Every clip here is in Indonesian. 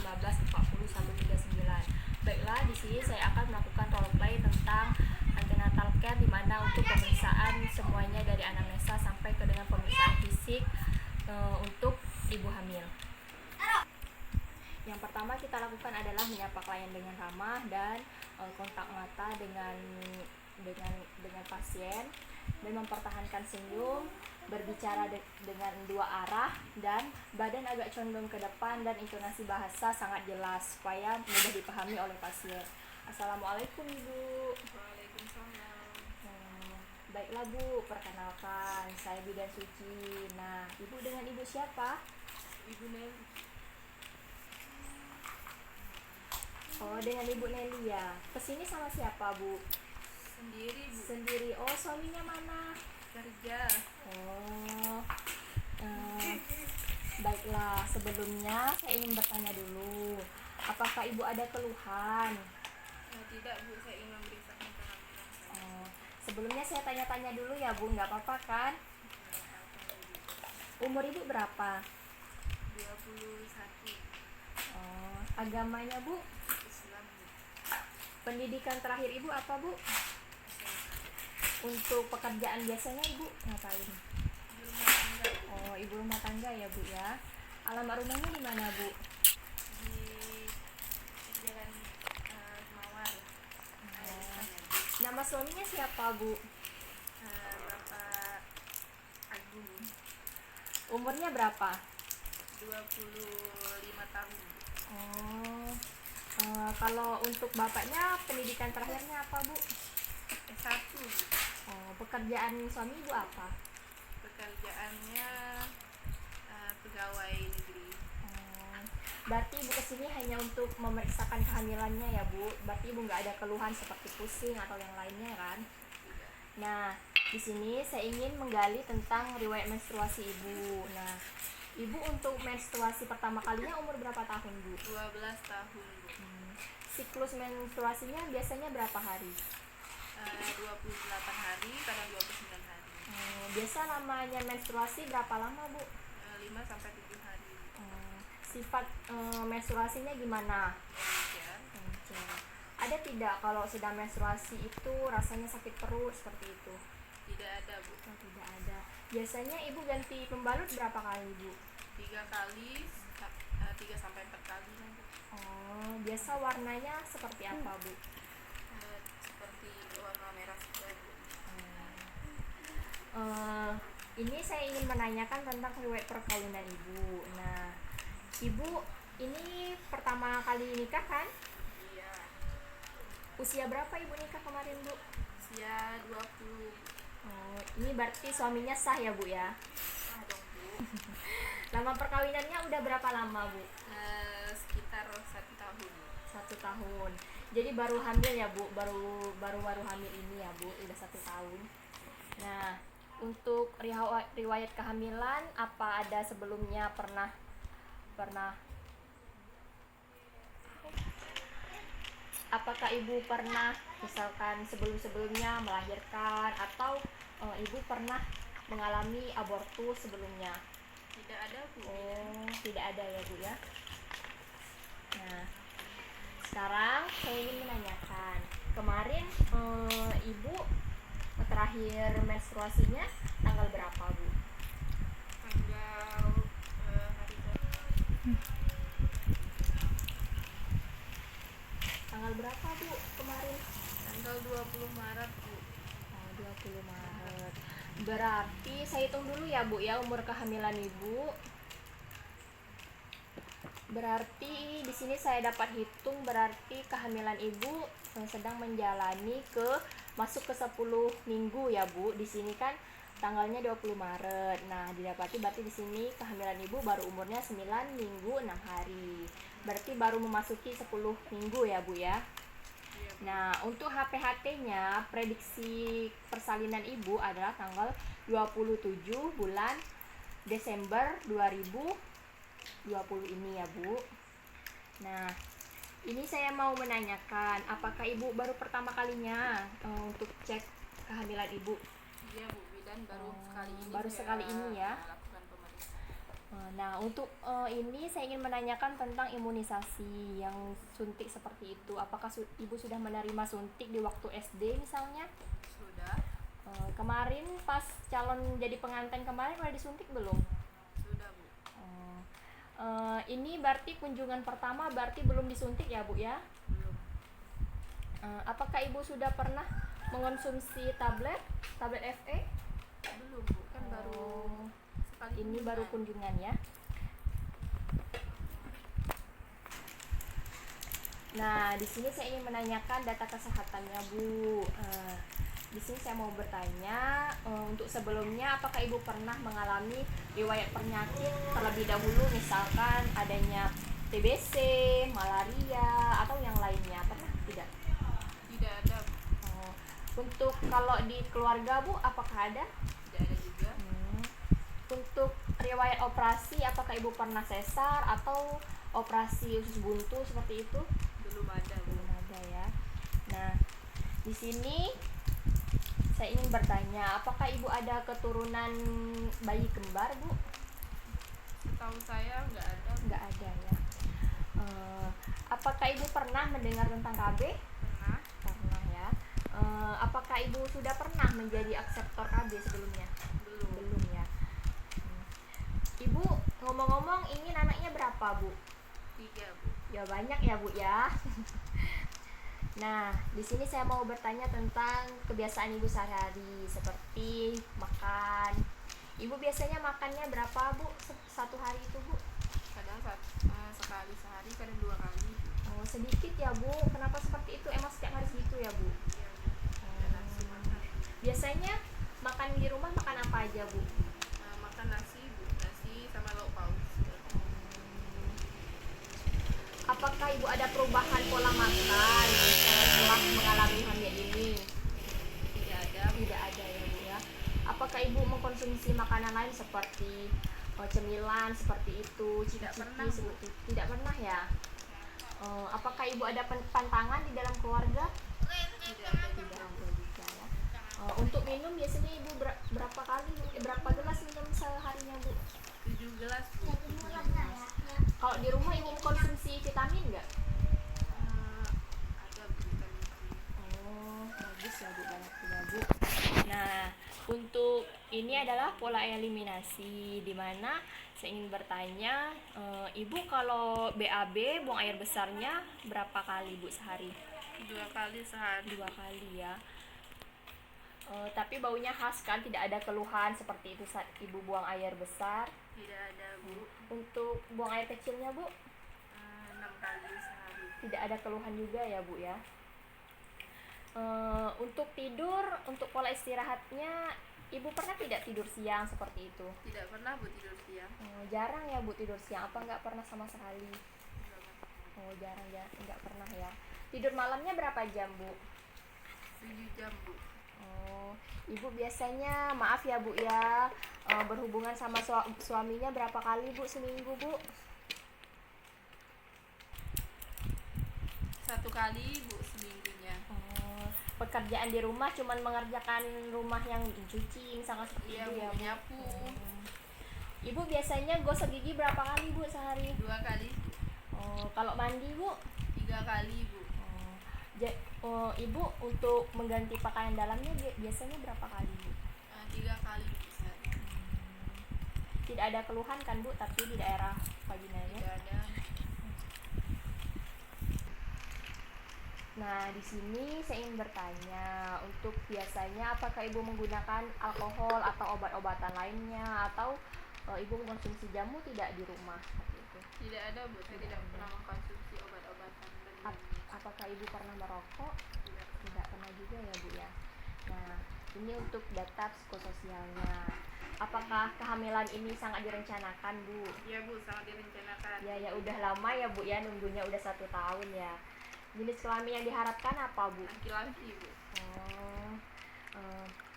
15:40-39. Baiklah, di sini saya akan melakukan role play tentang antenatal care, di mana untuk pemeriksaan semuanya dari anamnesa sampai ke dengan pemeriksaan fisik untuk ibu hamil. Yang pertama kita lakukan adalah menyapa klien dengan ramah dan kontak mata dengan pasien, dan mempertahankan senyum, berbicara dengan dua arah, dan badan agak condong ke depan, dan intonasi bahasa sangat jelas supaya mudah dipahami oleh pasien. Assalamualaikum Ibu. Waalaikumsalam. Baiklah Bu, perkenalkan saya Bidan Suci. Nah, Ibu dengan Ibu siapa? Ibu Nel. Oh, dengan Ibu Nelia. Kesini sama siapa Bu? Sendiri Bu. Sendiri. Oh, suaminya mana? Kerja. Oh, baiklah. Sebelumnya saya ingin bertanya dulu, apakah Ibu ada keluhan? Tidak Bu, saya ingin memeriksakan kehamilan saya. Oh, sebelumnya saya tanya-tanya dulu ya Bu, nggak apa-apa kan? Umur Ibu berapa? 21. Oh, agamanya Bu? Islam Bu. Pendidikan terakhir Ibu apa Bu? Untuk pekerjaan biasanya Ibu ngapain? Ibu rumah tangga Oh, ibu rumah tangga ya Bu ya. Alamat rumahnya di mana Bu? di Jalan Mawar. Nama suaminya siapa Bu? Bapak Agung. Umurnya berapa? 25 tahun. Oh, kalau untuk bapaknya pendidikan terakhirnya apa Bu? S1 Bu. Oh, pekerjaan suami Ibu apa? Pekerjaannya pegawai negeri. Oh, berarti Ibu kesini hanya untuk memeriksakan kehamilannya ya Bu? Berarti Ibu nggak ada keluhan seperti pusing atau yang lainnya kan? Nah, di sini saya ingin menggali tentang riwayat menstruasi Ibu. Nah, Ibu untuk menstruasi pertama kalinya umur berapa tahun Bu? 12 tahun Bu. Siklus menstruasinya biasanya berapa hari? 28 hari, kadang 29 hari. Biasa lamanya menstruasi berapa lama Bu? 5-7 hari. Sifat menstruasinya gimana? Lancar. Ada tidak kalau sedang menstruasi itu rasanya sakit perut seperti itu? Tidak ada Bu. Oh, tidak ada. Biasanya Ibu ganti pembalut berapa kali Bu? 3 kali, 3-4 kali Bu. Oh, biasa warnanya seperti apa Bu? Seperti warna merah juga Bu. Ini saya ingin menanyakan tentang riwayat perkawinan Ibu. Nah, Ibu ini pertama kali nikah kan? Iya. Usia berapa Ibu nikah kemarin Bu? Usia 20. Oh, ini berarti suaminya sah ya Bu ya? Sah dong Bu. Lama perkawinannya udah berapa lama Bu? Sekitar 1 tahun. 1 tahun. Jadi baru hamil ya Bu? Baru hamil ini ya Bu? Udah 1 tahun. Nah, untuk riwayat kehamilan apa ada sebelumnya pernah apakah Ibu pernah misalkan sebelumnya melahirkan atau Ibu pernah mengalami abortus sebelumnya? Tidak ada Bu. Oh, tidak ada ya Bu ya. Nah, sekarang saya ingin menanyakan, kemarin Ibu terakhir menstruasinya tanggal berapa Bu? Tanggal hari Tanggal berapa Bu kemarin? tanggal 20 Maret Bu. Oh, 20 Maret. Berarti saya hitung dulu ya Bu ya umur kehamilan Ibu. Berarti di sini saya dapat hitung berarti kehamilan Ibu sedang menjalani masuk ke 10 minggu ya Bu. Di sini kan tanggalnya 20 Maret. Nah, didapati berarti di sini kehamilan Ibu baru umurnya 9 minggu 6 hari. Berarti baru memasuki 10 minggu ya Bu ya. Nah, untuk HPHT-nya prediksi persalinan Ibu adalah tanggal 27 bulan Desember 2020 ini ya Bu. Nah, ini saya mau menanyakan, apakah Ibu baru pertama kalinya untuk cek kehamilan Ibu? Iya Bu, Bidan baru sekali ini. Baru sekali ini ya. Lakukan pemeriksaan. Nah, untuk ini saya ingin menanyakan tentang imunisasi yang suntik seperti itu. Apakah ibu sudah menerima suntik di waktu SD misalnya? Sudah. Kemarin pas calon jadi pengantin kemarin udah disuntik belum? Sudah, Bu. Ini berarti kunjungan pertama berarti belum disuntik ya Bu ya? Belum. Apakah ibu sudah pernah mengonsumsi tablet FE? Belum, Bu. Kan baru sekali Ini kunjungan. baru kunjungan ya. Nah, di sini saya ingin menanyakan data kesehatannya Bu. Di sini saya mau bertanya, untuk sebelumnya apakah ibu pernah mengalami riwayat penyakit terlebih dahulu, misalkan adanya TBC, malaria, atau yang lainnya? Pernah tidak? Tidak ada, Bu. Untuk kalau di keluarga Bu, apakah ada? Tidak ada juga. Untuk riwayat operasi, apakah ibu pernah sesar atau operasi usus buntu seperti itu? Belum ada, Bu. Belum ada ya. Nah, di sini saya ingin bertanya, apakah ibu ada keturunan bayi kembar Bu? Setahu saya nggak ada, Bu. Nggak ada ya. Apakah ibu pernah mendengar tentang KB? Pernah. Pernah ya. Apakah ibu sudah pernah menjadi akseptor KB sebelumnya? Belum. Belum ya. Ibu ngomong-ngomong ingin anaknya berapa Bu? 3, Bu. Ya banyak ya Bu ya. Nah, di sini saya mau bertanya tentang kebiasaan ibu sehari-hari seperti makan. Ibu biasanya makannya berapa Bu satu hari itu Bu? Kadang sekali sehari, kadang 2 kali, Bu. Oh, sedikit ya Bu. Kenapa seperti itu? Emang setiap hari segitu ya Bu? Iya, Bu. Ada nafsu makan. Biasanya makan di rumah makan apa aja Bu? Makan nasi, Bu. Nasi sama lauk paus. Apakah ibu ada perubahan pola makan setelah mengalami hamil ini? Tidak ada, Bu. Tidak ada ya Bu ya. Apakah ibu mengkonsumsi makanan lain seperti cemilan seperti itu, Tidak ciki-ciki pernah, Bu. seperti itu? Tidak pernah ya. Apakah ibu ada pantangan di dalam keluarga? Tidak ada Tidak juga. ada juga ya. Untuk minum biasanya ibu berapa kali, berapa gelas minum seharinya Bu? 7 gelas, Bu. Kalau di rumah ibu konsumsi vitamin nggak? Ada, Bu, vitamin C. Oh, bagus ya Bu, banyak juga Bu. Nah, untuk ini adalah pola eliminasi, di mana saya ingin bertanya, ibu kalau BAB buang air besarnya berapa kali Bu sehari? 2 kali sehari. 2 kali ya. Tapi baunya khas kan, tidak ada keluhan seperti itu saat ibu buang air besar. Tidak ada, Bu. Untuk buang air kecilnya Bu, 6 kali sehari. tidak ada keluhan juga ya Bu ya. Untuk tidur, untuk pola istirahatnya, ibu pernah tidak tidur siang seperti itu? Tidak pernah, Bu, tidur siang. Jarang ya Bu tidur siang, apa nggak pernah sama sekali? Tidak pernah. Jarang ya, nggak pernah ya. Tidur malamnya berapa jam Bu? 7 jam, Bu. Ibu biasanya, maaf ya Bu ya, berhubungan sama suaminya berapa kali Bu seminggu Bu? 1 kali, Bu, seminggunya. Pekerjaan di rumah cuman mengerjakan rumah yang cuci misalkan seperti Iya, itu Bu, ya Bu. nyapu. Ibu biasanya gosok gigi berapa kali Bu sehari? 2 kali, Bu. Kalau mandi Bu? 3 kali, Bu. Ibu untuk mengganti pakaian dalamnya biasanya berapa kali Bu? 3 kali, Bu, sehari. Tidak ada keluhan kan Bu, tapi di daerah vaginanya? Tidak ada. Nah, di sini saya ingin bertanya, untuk biasanya apakah ibu menggunakan alkohol atau obat-obatan lainnya, atau ibu mengkonsumsi jamu tidak di rumah seperti itu? Tidak ada, Bu. Saya tidak pernah mengkonsumsi obat-obatan dan minum. Apakah ibu pernah merokok? Tidak. Tidak pernah juga ya Bu ya. Nah, ini untuk data psikososialnya. Apakah kehamilan ini sangat direncanakan Bu? Iya, Bu, sangat direncanakan. Ya udah lama ya Bu ya, nunggunya udah 1 tahun ya. Jenis kelamin yang diharapkan apa Bu? Laki-laki, Bu.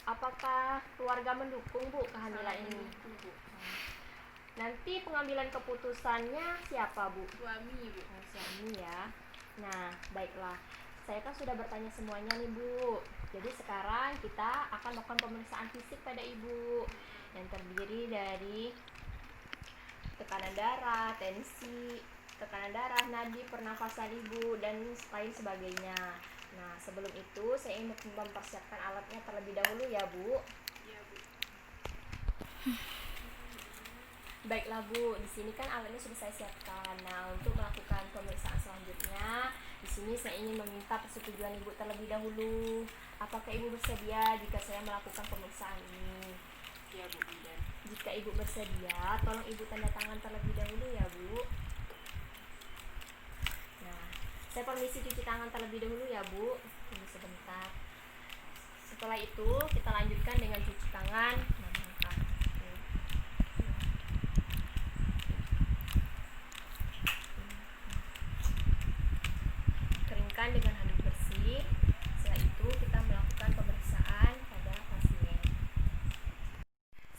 Apakah keluarga mendukung Bu kehamilan Sangat ini? mendukung, Bu. Nanti pengambilan keputusannya siapa Bu? Suami, Bu. Suami ya. Nah, baiklah. Saya kan sudah bertanya semuanya nih Bu. Jadi sekarang kita akan melakukan pemeriksaan fisik pada Ibu yang terdiri dari tekanan darah, tensi, tekanan darah, nadi, pernafasan ibu, dan lain sebagainya. Nah, sebelum itu saya ingin mempersiapkan alatnya terlebih dahulu ya Bu. Iya Bu. Baiklah Bu, di sini kan alatnya sudah saya siapkan. Nah, untuk melakukan pemeriksaan selanjutnya, di sini saya ingin meminta persetujuan Ibu terlebih dahulu. Apakah Ibu bersedia jika saya melakukan pemeriksaan ini? Iya Bu. Dan jika Ibu bersedia, tolong Ibu tanda tangan terlebih dahulu ya Bu. Nah, saya permisi cuci tangan terlebih dahulu ya Bu. Tunggu sebentar. Setelah itu kita lanjutkan dengan cuci tangan menggunakan keringkan dengan handuk bersih. Setelah itu kita melakukan pemeriksaan pada pasien.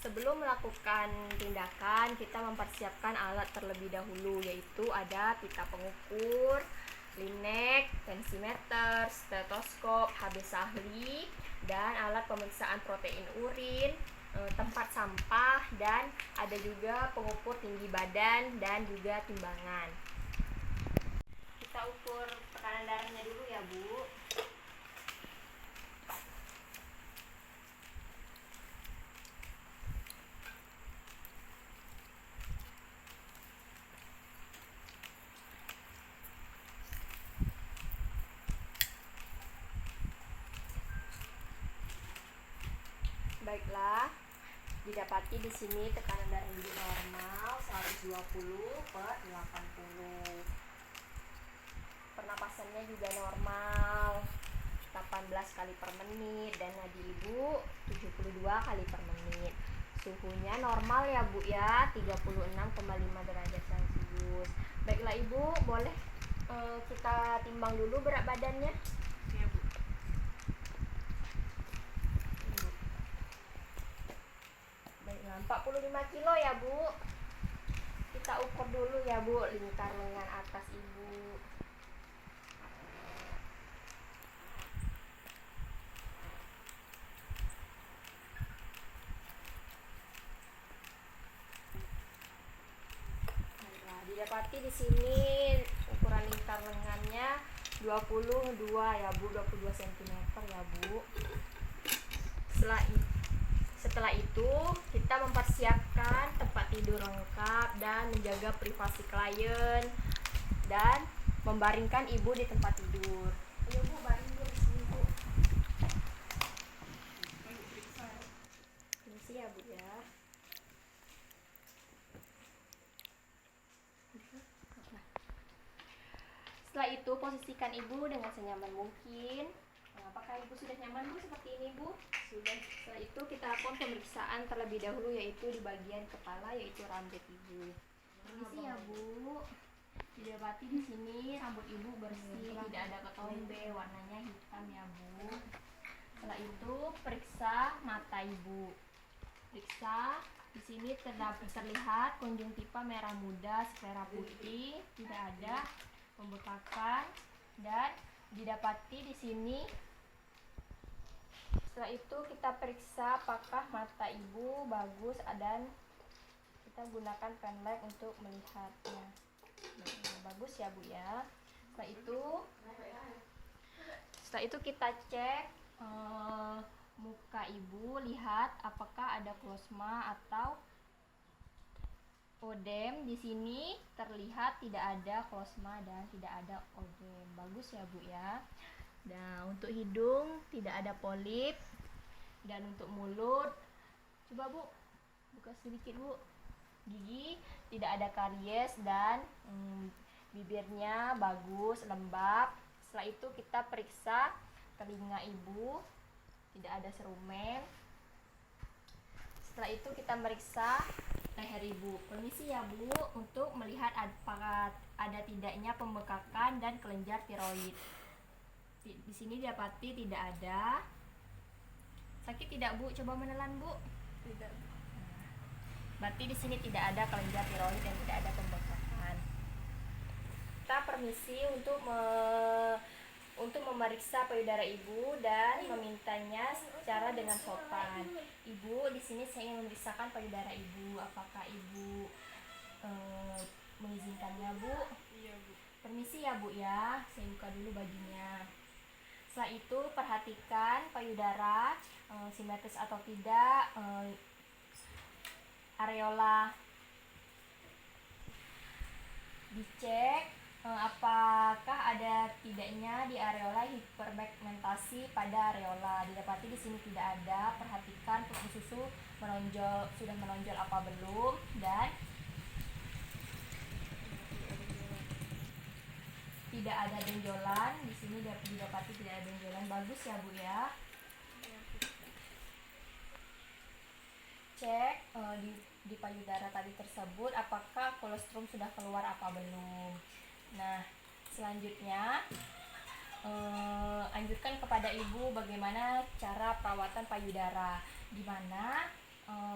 Sebelum melakukan tindakan, kita mempersiapkan alat terlebih dahulu, yaitu ada pita pengukur, linek, tensimeter, stetoskop, HB sahli, dan alat pemeriksaan protein urin, tempat sampah, dan ada juga pengukur tinggi badan dan juga timbangan. Kita ukur tekanan darahnya dulu ya Bu. Baiklah, didapati di sini tekanan darah ibu normal 120/80. Pernapasannya juga normal 18 kali per menit dan nadi ibu 72 kali per menit. Suhunya normal ya Bu ya, 36,5 derajat Celcius. Baiklah Ibu, boleh kita timbang dulu berat badannya. Iya Bu. Baiklah, 45 kilo ya Bu. Kita ukur dulu ya Bu lingkar lengan atas ibu. Baiklah, didapati di sini ukuran lingkar lengannya 22 ya Bu, 22 cm ya Bu. Setelah itu kita mempersiapkan tempat tidur lengkap dan menjaga privasi klien dan membaringkan ibu di tempat tidur. Ayo Bu, baring dulu di sini Bu. Ayo periksa. Permisi ya Bu ya. Setelah itu posisikan ibu dengan senyaman mungkin. Apakah ibu sudah nyaman Bu seperti ini Bu? Sudah. Setelah itu kita lakukan pemeriksaan terlebih dahulu, yaitu di bagian kepala, yaitu rambut ibu. Permisi ya Bu. Didapati di sini rambut ibu bersih, tidak ada ketombe, warnanya hitam ya Bu. Setelah itu periksa mata ibu. Periksa di sini terlihat konjungtiva merah muda, sklera putih, tidak ada pembekakan, dan didapati di sini. Setelah itu kita periksa apakah mata ibu bagus dan kita gunakan penlight untuk melihatnya. Bagus ya Bu ya. Setelah itu kita cek muka ibu, lihat apakah ada klosma atau odem. Di sini terlihat tidak ada klosma dan tidak ada odem. Bagus ya Bu ya. Nah, untuk hidung tidak ada polip, dan untuk mulut coba Bu buka sedikit Bu. Gigi tidak ada karies dan bibirnya bagus, lembab. Setelah itu kita periksa telinga ibu, tidak ada serumen. Setelah itu kita meriksa leher ibu. Permisi ya Bu untuk melihat apakah ada tidaknya pembekakan dan kelenjar tiroid. Di sini didapati tidak ada. Sakit tidak Bu? Coba menelan Bu. Tidak. Berarti di sini tidak ada kelenjar tiroid dan tidak ada pembekakan. Kita permisi untuk memeriksa payudara ibu dan memintanya secara dengan sopan. Ibu, di sini saya ingin memeriksakan payudara ibu. Apakah ibu mengizinkannya, Bu. Iya, Bu. Permisi ya, Bu ya. Saya buka dulu bajunya. Setelah itu perhatikan payudara simetris atau tidak, areola dicek apakah ada tidaknya di areola hiperpigmentasi pada areola. Didapati di sini tidak ada. Perhatikan pupuk susu sudah menonjol apa belum, dan tidak ada benjolan. Di sini didapati tidak ada benjolan. Bagus ya, Bu ya. Iya, Bu. Cek di payudara tadi tersebut apakah kolostrum sudah keluar apa belum. Nah, selanjutnya anjurkan kepada ibu bagaimana cara perawatan payudara, di mana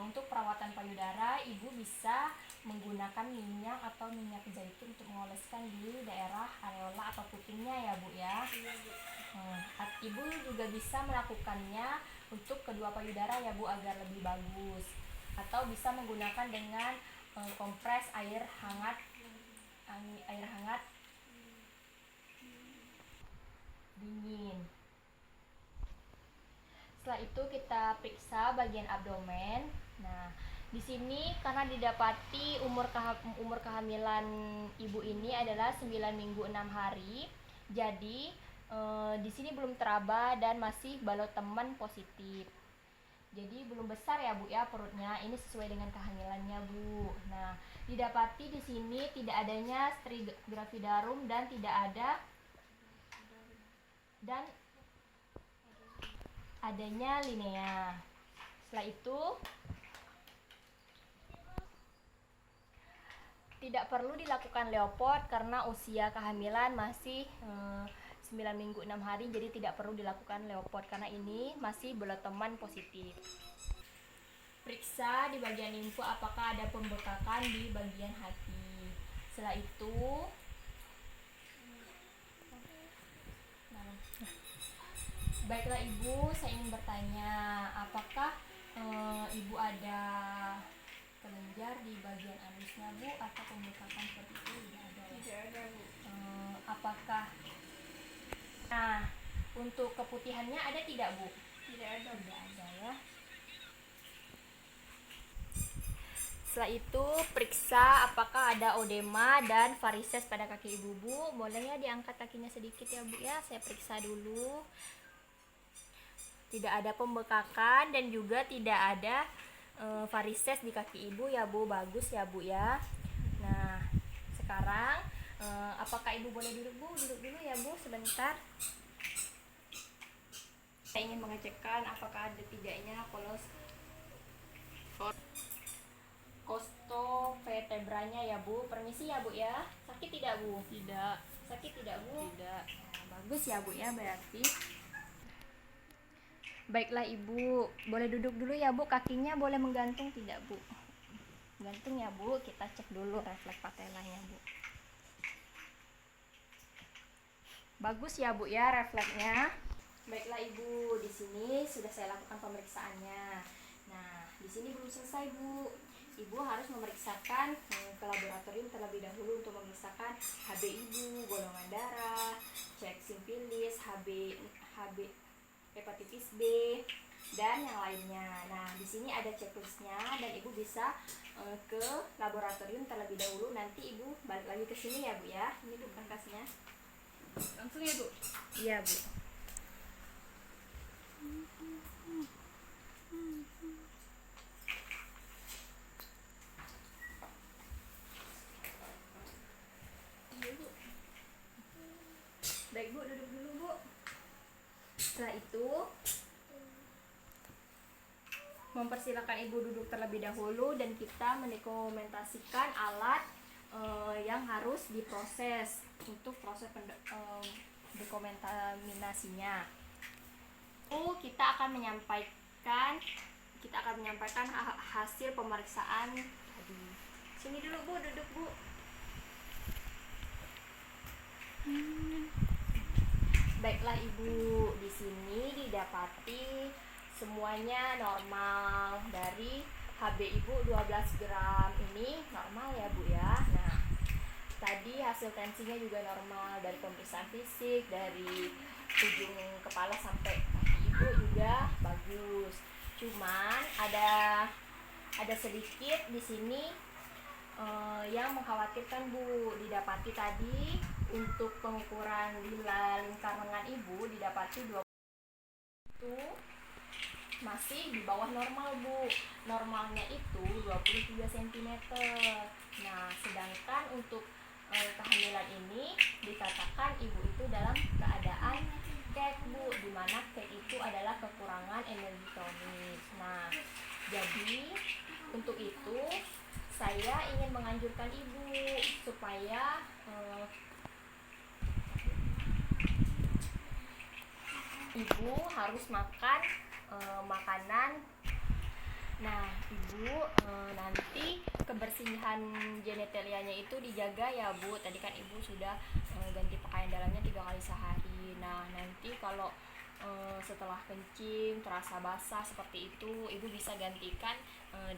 untuk perawatan payudara ibu bisa menggunakan minyak atau minyak zaitun untuk mengoleskan di daerah areola atau putingnya ya, Bu ya. Iya, Bu. Ibu juga bisa melakukannya untuk kedua payudara ya, Bu, agar lebih bagus, atau bisa menggunakan dengan kompres air hangat dingin. Setelah itu kita periksa bagian abdomen. Nah, di sini karena didapati umur kehamilan ibu ini adalah 9 minggu 6 hari. Jadi di sini belum teraba dan masih balot teman positif. Jadi belum besar ya, Bu ya, perutnya. Ini sesuai dengan kehamilannya, Bu. Nah, didapati di sini tidak adanya gravidarum dan adanya linea. Setelah itu tidak perlu dilakukan leopard karena usia kehamilan masih 9 minggu 6 hari, jadi tidak perlu dilakukan leopard karena ini masih beloteman positif. Periksa di bagian limfu apakah ada pembekakan di bagian hati. Setelah itu baiklah Ibu, saya ingin bertanya, apakah Ibu ada kelenjar di bagian anusnya, Bu, atau pembekakan seperti itu? Tidak ada ya? Tidak ada, Bu. Apakah untuk keputihannya ada tidak, Bu? Tidak ada. Tidak ada ya. Setelah itu periksa apakah ada odema dan varises pada kaki ibu, Bu. Boleh ya diangkat kakinya sedikit ya, Bu ya. Saya periksa dulu. Tidak ada pembekakan dan juga tidak ada varises di kaki ibu ya, Bu. Bagus ya, Bu ya. Nah, sekarang apakah ibu boleh duduk, Bu? Duduk dulu ya, Bu, sebentar. Saya ingin mengecekkan apakah ada tidaknya costovertebranya ya, Bu. Permisi ya, Bu ya. Sakit tidak, Bu? Tidak. Sakit tidak, Bu? Tidak. Nah, bagus ya, Bu ya, berarti. Baiklah Ibu, boleh duduk dulu ya, Bu. Kakinya boleh menggantung tidak, Bu? Gantung ya, Bu. Kita cek dulu refleks patelanya, Bu. Bagus ya, Bu ya, refleksnya. Baiklah Ibu, di sini sudah saya lakukan pemeriksaannya. Nah, di sini belum selesai, Bu. Ibu harus memeriksakan ke laboratorium terlebih dahulu untuk memeriksakan HB Ibu, golongan darah, cek simfilis, HB hepatitis B, dan yang lainnya. Nah, di sini ada checklistnya dan Ibu bisa ke laboratorium terlebih dahulu. Nanti Ibu balik lagi ke sini ya, Bu ya. Ini tuh kertasnya. Langsung ya, Bu? Iya, Bu. Baik, Bu, duduk dulu, Bu. Setelah itu mempersilakan Ibu duduk terlebih dahulu dan kita mendokumentasikan alat yang harus diproses untuk proses dekontaminasinya. Kita akan menyampaikan hasil pemeriksaan tadi. Sini dulu, Bu, duduk, Bu. Baiklah Ibu, di sini didapati semuanya normal dari HB ibu 12 gram ini normal ya bu ya. Nah tadi hasil tensinya juga normal dari pemeriksaan fisik, dari ujung kepala sampai kaki ibu juga bagus. Cuman ada sedikit di sini yang mengkhawatirkan bu. Didapati tadi untuk pengukuran lila lingkar lengan ibu didapati 20 itu masih di bawah normal bu. Normalnya itu 23 cm. Nah sedangkan untuk kehamilan ini dikatakan ibu itu dalam keadaan kek bu, dimana kek itu adalah kekurangan energi kronis. Nah jadi untuk itu saya ingin menganjurkan ibu supaya ibu harus makan makanan. Nah ibu nanti kebersihan genitalianya itu dijaga ya bu. Tadi kan ibu sudah ganti pakaian dalamnya 3 kali sehari. Nah nanti kalau setelah kencing terasa basah seperti itu, ibu bisa gantikan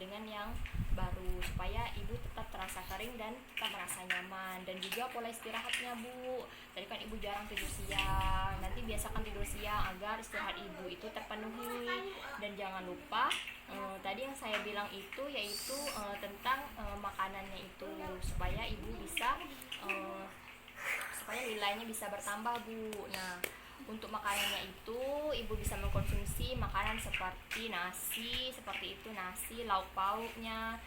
dengan yang baru supaya ibu tetap terasa kering dan tetap merasa nyaman. Dan juga pola istirahatnya bu, tadi kan ibu jarang tidur siang, nanti biasakan tidur siang agar istirahat ibu itu terpenuhi. Dan jangan lupa tadi yang saya bilang itu yaitu tentang makanannya itu, supaya ibu bisa supaya nilainya bisa bertambah bu. Nah untuk makanannya itu ibu bisa mengkonsumsi makanan seperti nasi, lauk pauknya.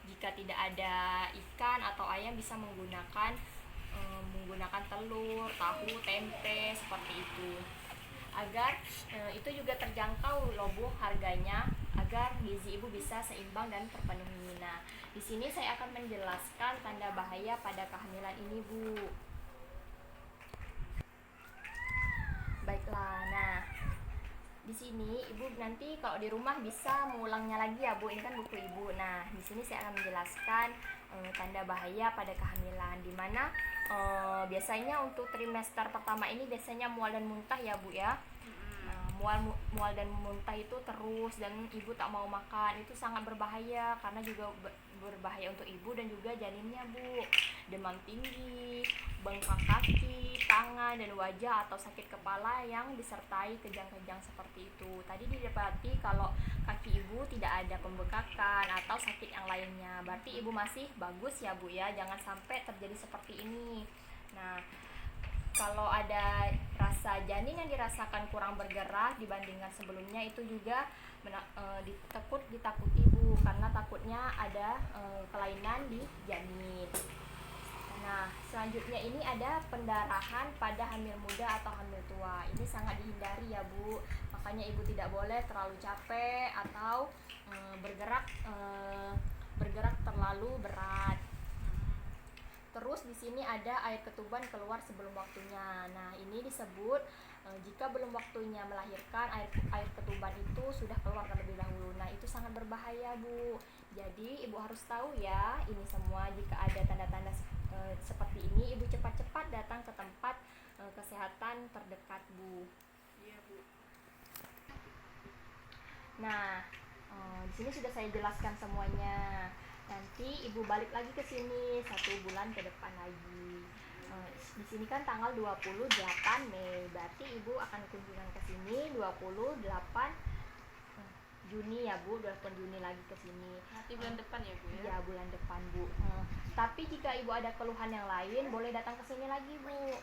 Jika tidak ada ikan atau ayam bisa menggunakan telur, tahu, tempe seperti itu. Agar itu juga terjangkau loh bu harganya, agar gizi ibu bisa seimbang dan terpenuhi. Nah, di sini saya akan menjelaskan tanda bahaya pada kehamilan ini bu. Baiklah, nah di sini ibu nanti kalau di rumah bisa mengulangnya lagi ya bu. Ini kan buku ibu. Nah di sini saya akan menjelaskan tanda bahaya pada kehamilan, dimana biasanya untuk trimester pertama ini biasanya mual dan muntah ya bu ya. Nah, mual dan muntah itu terus dan ibu tak mau makan, itu sangat berbahaya karena juga berbahaya untuk ibu dan juga janinnya bu. Demam tinggi, bengkak kaki, tangan dan wajah atau sakit kepala yang disertai kejang-kejang seperti itu. Tadi didapati kalau kaki ibu tidak ada pembekakan atau sakit yang lainnya, berarti ibu masih bagus ya bu ya, jangan sampai terjadi seperti ini. Nah kalau ada rasa janin yang dirasakan kurang bergerak dibandingkan sebelumnya, itu juga ditakuti ibu, karena takutnya ada kelainan di janin. Nah selanjutnya ini ada pendarahan pada hamil muda atau hamil tua. Ini sangat dihindari ya bu, makanya ibu tidak boleh terlalu capek atau bergerak terlalu berat. Terus di sini ada air ketuban keluar sebelum waktunya. Nah ini disebut jika belum waktunya melahirkan, air ketuban itu sudah keluar terlebih dahulu. Nah itu sangat berbahaya bu. Jadi ibu harus tahu ya ini semua. Jika ada tanda-tanda seperti ini, ibu cepat-cepat datang ke tempat kesehatan terdekat bu. Iya bu. Nah di sini sudah saya jelaskan semuanya. Nanti ibu balik lagi ke sini 1 bulan ke depan lagi. Di sini kan tanggal 28 Mei, berarti ibu akan kunjungan ke sini 28 Juni ya bu, 28 Juni lagi ke sini. Nanti bulan depan ya bu ya? Iya bulan depan bu. Tapi jika ibu ada keluhan yang lain boleh datang ke sini lagi bu.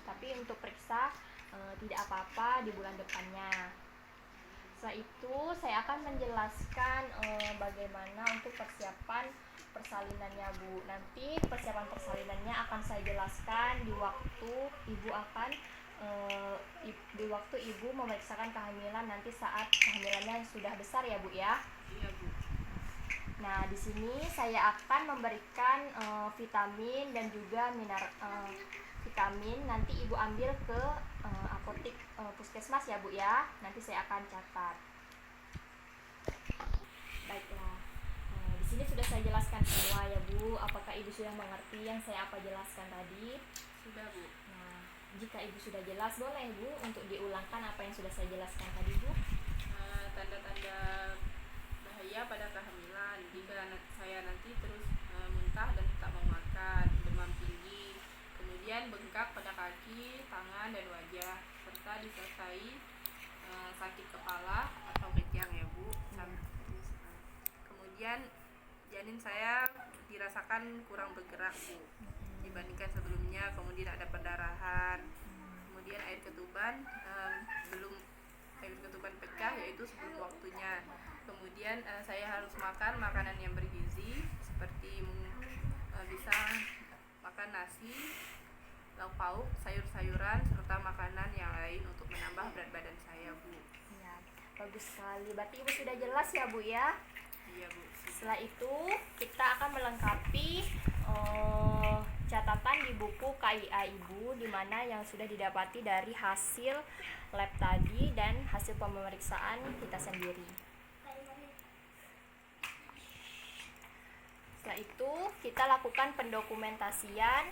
Tapi untuk periksa tidak apa-apa di bulan depannya. Setelah itu saya akan menjelaskan bagaimana untuk persiapan persalinannya bu. Nanti persiapan persalinannya akan saya jelaskan di waktu ibu memeriksakan kehamilan, nanti saat kehamilannya sudah besar ya bu ya. Iya bu. Nah di sini saya akan memberikan vitamin dan juga vitamin. Nanti ibu ambil ke apotek puskesmas ya bu ya. Nanti saya akan catat. Baiklah, di sini sudah saya jelaskan semua ya bu. Apakah ibu sudah mengerti yang saya jelaskan tadi? Sudah bu. Nah jika ibu sudah jelas, boleh bu untuk diulangkan apa yang sudah saya jelaskan tadi bu. Tanda-tanda bahaya pada kehamilan dan wajah, serta disertai sakit kepala atau kejang ya Bu. Kemudian janin saya dirasakan kurang bergerak Bu dibandingkan sebelumnya, kemudian ada perdarahan, kemudian air ketuban pecah yaitu sebelum waktunya. Kemudian saya harus makan makanan yang bergizi seperti bisa makan nasi, lauk pauk, sayur-sayuran, serta makanan yang lain untuk menambah berat badan saya Bu. Ya, bagus sekali. Berarti Ibu sudah jelas ya Bu ya. Iya Bu. Setelah itu kita akan melengkapi catatan di buku KIA Ibu, di mana yang sudah didapati dari hasil lab tadi dan hasil pemeriksaan kita sendiri. Setelah itu kita lakukan pendokumentasian